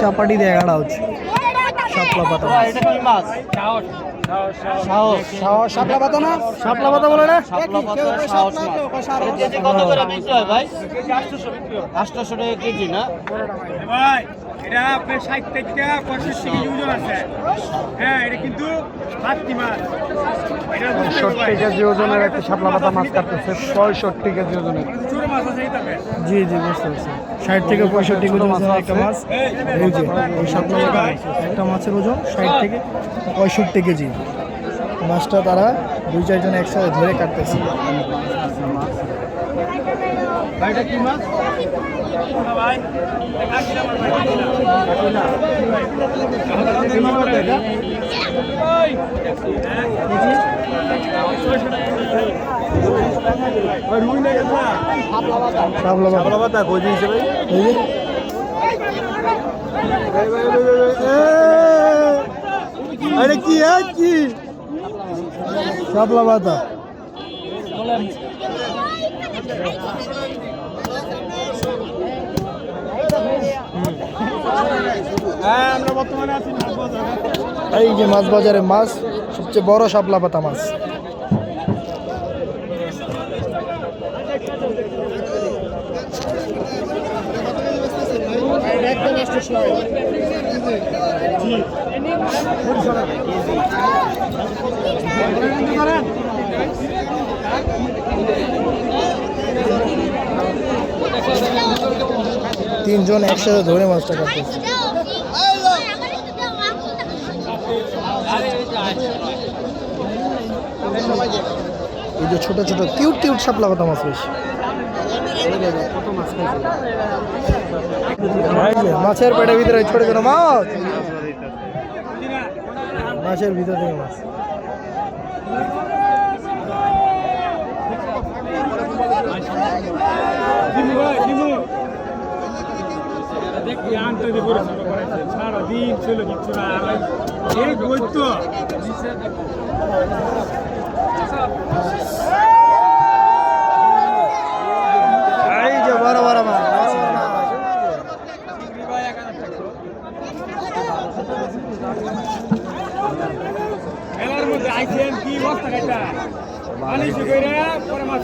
চাপাটি দিয়ে গাড়া হচ্ছে শাপলা পাতা। এটা কি মাছ? শাপলা পাতা না, শাপলা পাতা বলে না। কেজি কত করে বিক্রি হয় ভাই? 800 টাকা কেজি না ভাই? এটা আপনার 60 থেকে 65 কেজি ওজন আছে। হ্যাঁ, এটা কিন্তু বাড়তি মাছ। 65 কেজি ওজনের একটা শাপলা পাতা মাছ কাটতেছে, 65 কেজি ওজনের। ছোট মাছ আছে এইটাতে। জি জি, বুঝতে পারছি। 60 থেকে 65 কেজি ওজনের একটা মাছ। এই যে এই শাপলা পাতা একটা মাছের ওজন 60 থেকে 65 কেজি। মাছটা তারা 2-4 জন একসাথে ধরে কাটতেছে। এটা কি মাছ? ভাই কাকিলা মাছ ভাই, কাকিলা। শাপলা পাতা কই দিয়েছে ভাই? এই যে আরে কি কি শাপলা পাতা। হ্যাঁ, আমরা বর্তমানে আছি মাছ বাজারে। এই যে মাছ বাজারে মাছ, সবচেয়ে বড় শাপলা পাতা মাছ। তিনজন একসাথে ধরে মাছটা কাটতেছে। এই যে ছোট ছোট কিউট কিউট শাপলা পাতা মাছ বেশি। মাছের পেটের ভিতরে ছোট ছোট মাছ, মাছের ভিতর থেকে মাছ। দেখি আনতে দিয়ে পরিশ্রম করেছে, সারাদিন ছিল কিচ্ছু না। এই বই তো এই যে বড় বড় মাছ। মেলার মধ্যে আইসেন কি বস্তা খাইটা পানি শুকাইরা পরে মাছ